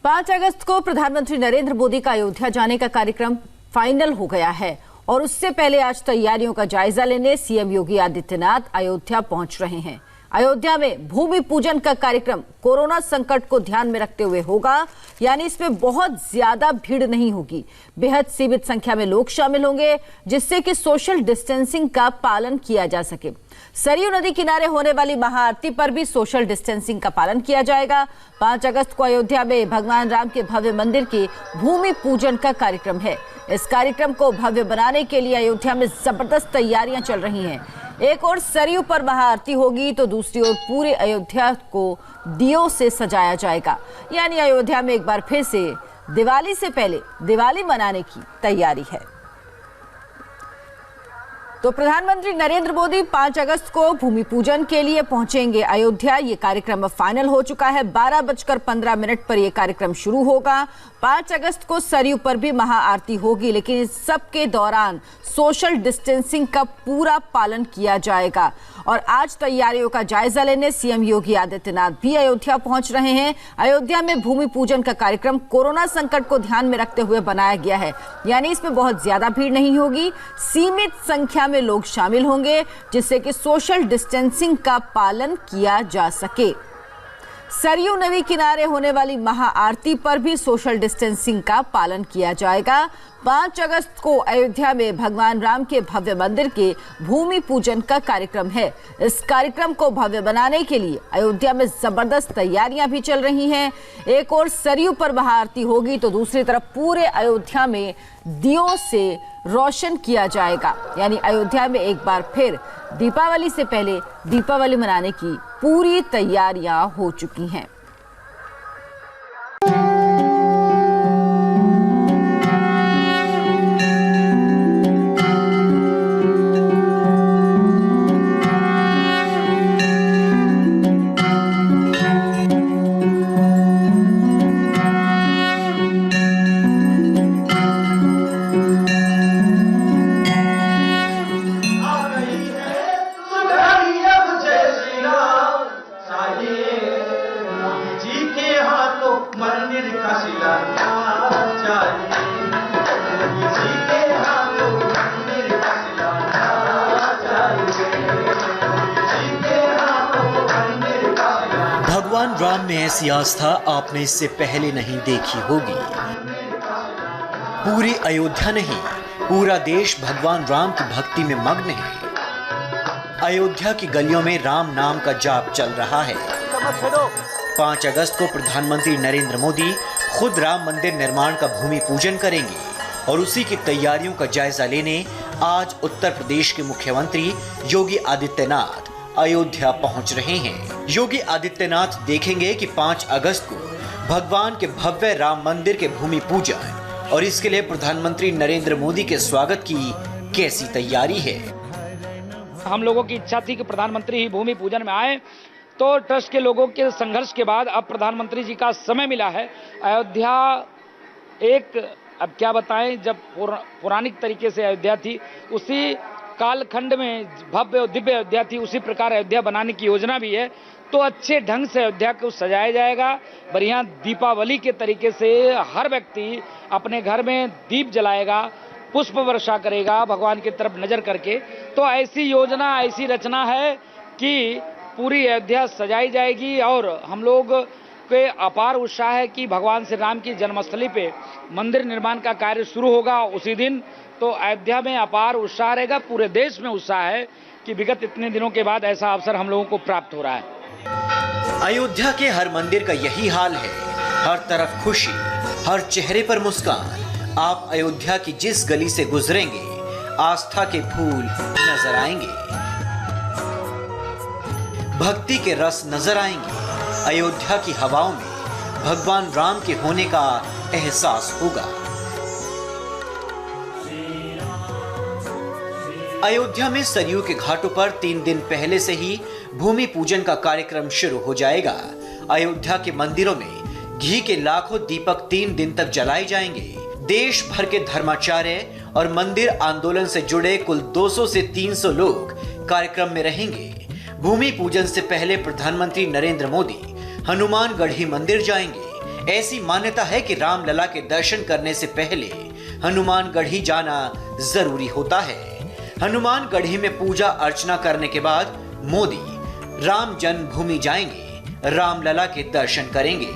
5 अगस्त को प्रधानमंत्री नरेंद्र मोदी का अयोध्या जाने का कार्यक्रम फाइनल हो गया है और उससे पहले आज तैयारियों का जायजा लेने सीएम योगी आदित्यनाथ अयोध्या पहुंच रहे हैं। अयोध्या में भूमि पूजन का कार्यक्रम कोरोना संकट को ध्यान में रखते हुए होगा, यानी इसमें बहुत ज्यादा भीड़ नहीं होगी। बेहद सीमित संख्या में लोग शामिल होंगे, जिससे कि सोशल डिस्टेंसिंग का पालन किया जा सके। सरयू नदी किनारे होने वाली महाआरती पर भी सोशल डिस्टेंसिंग का पालन किया जाएगा। 5 अगस्त को अयोध्या में भगवान राम के भव्य मंदिर के भूमि पूजन का कार्यक्रम है। इस कार्यक्रम को भव्य बनाने के लिए अयोध्या में जबरदस्त तैयारियां चल रही हैं। एक ओर सरयू पर महाआरती होगी तो दूसरी ओर पूरे अयोध्या को दियों से सजाया जाएगा, यानी अयोध्या में एक बार फिर से दिवाली से पहले दिवाली मनाने की तैयारी है। तो प्रधानमंत्री नरेंद्र मोदी 5 अगस्त को भूमि पूजन के लिए पहुंचेंगे अयोध्या। ये कार्यक्रम अब फाइनल हो चुका है। 12:15 पर यह कार्यक्रम शुरू होगा। 5 अगस्त को सरयू पर भी महाआरती होगी, लेकिन इस सब के दौरान सोशल डिस्टेंसिंग का पूरा पालन किया जाएगा। और आज तैयारियों का जायजा लेने सीएम योगी आदित्यनाथ भी अयोध्या पहुंच रहे हैं। अयोध्या में भूमि पूजन का कार्यक्रम कोरोना संकट को ध्यान में रखते हुए बनाया गया है, यानी इसमें बहुत ज्यादा भीड़ नहीं होगी। सीमित संख्या में लोग शामिल होंगे, जिससे कि सोशल डिस्टेंसिंग का पालन किया जा सके। सरयू नदी किनारे होने वाली महाआरती पर भी सोशल डिस्टेंसिंग का पालन किया जाएगा। 5 अगस्त को अयोध्या में भगवान राम के भव्य मंदिर के भूमि पूजन का कार्यक्रम है। इस कार्यक्रम को भव्य बनाने के लिए अयोध्या में जबरदस्त तैयारियां भी चल रही हैं। एक ओर सरयू पर महाआरती होगी तो दूसरी तरफ पूरे अयोध्या में दियों से रोशन किया जाएगा, यानी अयोध्या में एक बार फिर दीपावली से पहले दीपावली मनाने की पूरी तैयारियां हो चुकी हैं। मंदिर का शिलान्यास चाहिए, किसी के हाथों मंदिर का शिलान्यास चाहिए, किसी के हाथों मंदिर का शिलान्यास। भगवान राम में ऐसी आस्था आपने इससे पहले नहीं देखी होगी। पूरी अयोध्या नहीं, पूरा देश भगवान राम की भक्ति में मग्न है। अयोध्या की गलियों में राम नाम का जाप चल रहा है। 5 अगस्त को प्रधानमंत्री नरेंद्र मोदी खुद राम मंदिर निर्माण का भूमि पूजन करेंगे और उसी की तैयारियों का जायजा लेने आज उत्तर प्रदेश के मुख्यमंत्री योगी आदित्यनाथ अयोध्या पहुंच रहे हैं। योगी आदित्यनाथ देखेंगे कि 5 अगस्त को भगवान के भव्य राम मंदिर के भूमि पूजन और इसके लिए प्रधानमंत्री नरेंद्र मोदी के स्वागत की कैसी तैयारी है। हम लोगों की इच्छा थी कि प्रधानमंत्री ही भूमि पूजन में आए, तो ट्रस्ट के लोगों के संघर्ष के बाद अब प्रधानमंत्री जी का समय मिला है। अयोध्या एक, अब क्या बताएं, जब पुरानिक तरीके से अयोध्या थी, उसी कालखंड में भव्य और दिव्य अयोध्या थी, उसी प्रकार अयोध्या बनाने की योजना भी है। तो अच्छे ढंग से अयोध्या को सजाया जाएगा। बढ़िया दीपावली के तरीके से हर व्यक्ति अपने घर में दीप जलाएगा, पुष्प वर्षा करेगा भगवान की तरफ नजर करके। तो ऐसी योजना, ऐसी रचना है कि पूरी अयोध्या सजाई जाएगी और हम लोग के अपार उत्साह है कि भगवान श्री राम की जन्मस्थली पे मंदिर निर्माण का कार्य शुरू होगा उसी दिन। तो अयोध्या में अपार उत्साह रहेगा, पूरे देश में उत्साह है कि विगत इतने दिनों के बाद ऐसा अवसर हम लोगों को प्राप्त हो रहा है। अयोध्या के हर मंदिर का यही हाल है, हर तरफ खुशी, हर चेहरे पर मुस्कान। आप अयोध्या की जिस गली से गुजरेंगे आस्था के फूल नजर आएंगे, भक्ति के रस नजर आएंगे। अयोध्या की हवाओं में भगवान राम के होने का एहसास होगा। अयोध्या में सरयू के घाटों पर 3 दिन पहले से ही भूमि पूजन का कार्यक्रम शुरू हो जाएगा। अयोध्या के मंदिरों में घी के लाखों दीपक 3 दिन तक जलाए जाएंगे। देश भर के धर्माचार्य और मंदिर आंदोलन से जुड़े कुल 200 से 300 लोग कार्यक्रम में रहेंगे। भूमि पूजन से पहले प्रधानमंत्री नरेंद्र मोदी हनुमानगढ़ी मंदिर जाएंगे। ऐसी मान्यता है कि रामलला के दर्शन करने से पहले हनुमानगढ़ी जाना जरूरी होता है। हनुमानगढ़ी में पूजा अर्चना करने के बाद मोदी राम जन्मभूमि जाएंगे, रामलला के दर्शन करेंगे।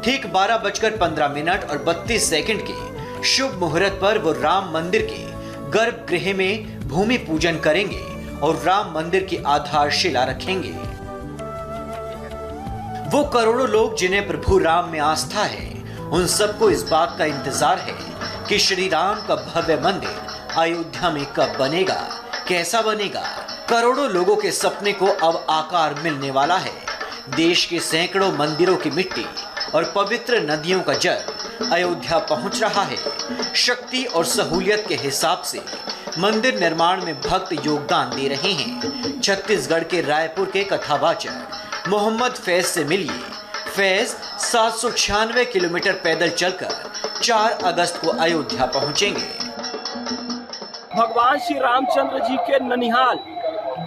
ठीक 12:15 और 32 सेकंड के शुभ मुहूर्त पर वो राम मंदिर के गर्भगृह में भूमि पूजन करेंगे और राम मंदिर की आधारशिला रखेंगे। वो करोड़ों लोग जिन्हें प्रभु राम में आस्था है, उन सबको इस बात का इंतजार है कि श्री राम का भव्य मंदिर अयोध्या में कब बनेगा, कैसा बनेगा। करोड़ों लोगों के सपने को अब आकार मिलने वाला है। देश के सैकड़ों मंदिरों की मिट्टी और पवित्र नदियों का जल अयोध्या पहुंच रहा है। शक्ति और सहूलियत के हिसाब से मंदिर निर्माण में भक्त योगदान दे रहे हैं। छत्तीसगढ़ के रायपुर के कथावाचक मोहम्मद फैज से मिलिए। फैज 796 किलोमीटर पैदल चलकर 4 अगस्त को अयोध्या पहुंचेंगे। भगवान श्री रामचंद्र जी के ननिहाल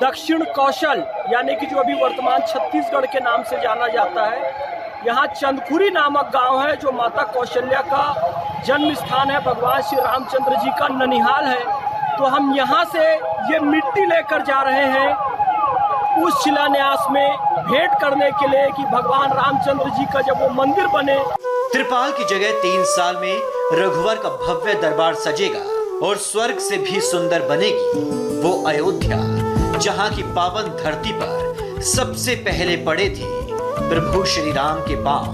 दक्षिण कौशल यानी कि जो अभी वर्तमान छत्तीसगढ़ के नाम से जाना जाता है, यहाँ चंदखुरी नामक गांव है जो माता कौशल्या का जन्म स्थान है, भगवान श्री रामचंद्र जी का ननिहाल है। तो हम यहाँ से ये मिट्टी लेकर जा रहे हैं उस शिलान्यास में भेंट करने के लिए कि भगवान रामचंद्र जी का जब वो मंदिर बने। त्रिपाल की जगह 3 साल में रघुवर का भव्य दरबार सजेगा और स्वर्ग से भी सुंदर बनेगी वो अयोध्या, जहां की पावन धरती पर सबसे पहले पड़े थे प्रभु श्री राम के पांव।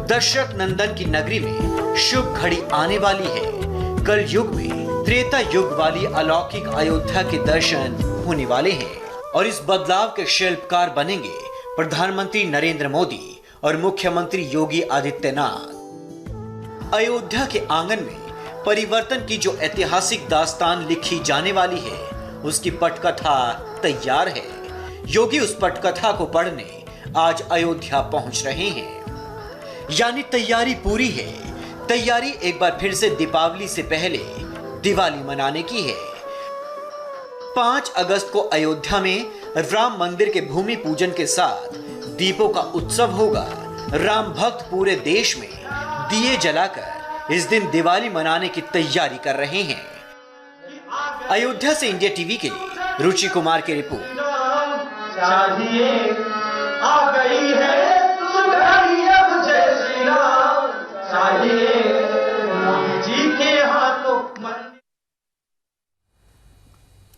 दशरथ नंदन की नगरी में शुभ घड़ी आने वाली है। कल युग में त्रेता युग वाली अलौकिक अयोध्या के दर्शन होने वाले हैं और इस बदलाव के शिल्पकार बनेंगे प्रधानमंत्री नरेंद्र मोदी और मुख्यमंत्री योगी आदित्यनाथ। अयोध्या के आंगन में परिवर्तन की जो ऐतिहासिक दास्तान लिखी जाने वाली है, उसकी पटकथा तैयार है। योगी उस पटकथा को पढ़ने आज अयोध्या पहुंच रहे हैं। यानी तैयारी पूरी है। तैयारी एक बार फिर से दीपावली से पहले दिवाली मनाने की है। 5 अगस्त को अयोध्या में राम मंदिर के भूमि पूजन के साथ दीपों का उत्सव होगा। राम भक्त पूरे देश में दिए जलाकर इस दिन दिवाली मनाने की तैयारी कर रहे हैं। अयोध्या से इंडिया टीवी के लिए रुचि कुमार की रिपोर्ट। चाहिए आ गई है सुधारी अब जय श्री राम चाहिए मोदी जी के हाथों।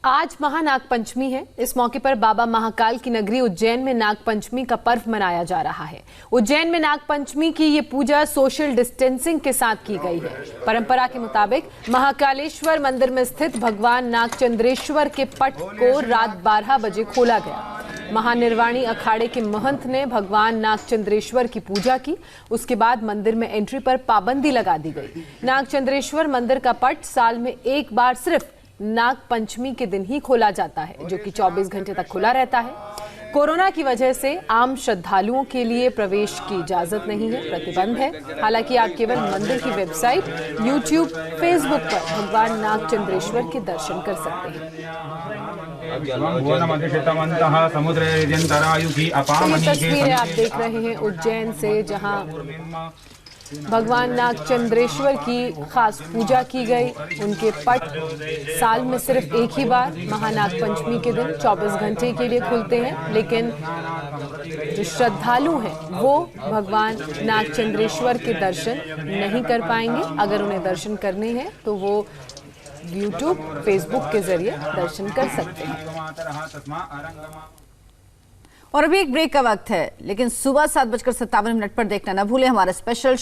आज महानाग पंचमी है। इस मौके पर बाबा महाकाल की नगरी उज्जैन में नाग पंचमी का पर्व मनाया जा रहा है। उज्जैन में नाग पंचमी की ये पूजा सोशल डिस्टेंसिंग के साथ की गई है। परंपरा के मुताबिक महाकालेश्वर मंदिर में स्थित भगवान नागचंद्रेश्वर के पट को रात 12 बजे खोला गया। महानिर्वाणी अखाड़े के महंत ने भगवान नागचंद्रेश्वर की पूजा की। उसके बाद मंदिर में एंट्री पर पाबंदी लगा दी गई। नागचंद्रेश्वर मंदिर का पट साल में एक बार सिर्फ नाग पंचमी के दिन ही खोला जाता है, जो कि 24 घंटे तक खुला रहता है। कोरोना की वजह से आम श्रद्धालुओं के लिए प्रवेश की इजाजत नहीं है, प्रतिबंध है। हालांकि आप केवल मंदिर की वेबसाइट, यूट्यूब, फेसबुक पर भगवान नागचंद्रेश्वर के दर्शन कर सकते हैं। ये तस्वीरें आप देख रहे हैं उज्जैन से, जहां भगवान नागचंद्रेश्वर की खास पूजा की गई। उनके पट साल में सिर्फ एक ही बार महानाग पंचमी के दिन 24 घंटे के लिए खुलते हैं, लेकिन जो श्रद्धालु हैं वो भगवान नागचंद्रेश्वर के दर्शन नहीं कर पाएंगे। अगर उन्हें दर्शन करने हैं तो वो यूट्यूब, फेसबुक के जरिए दर्शन कर सकते हैं। और अभी एक ब्रेक का वक्त है, लेकिन सुबह 7:57 पर देखना न भूलें हमारा स्पेशल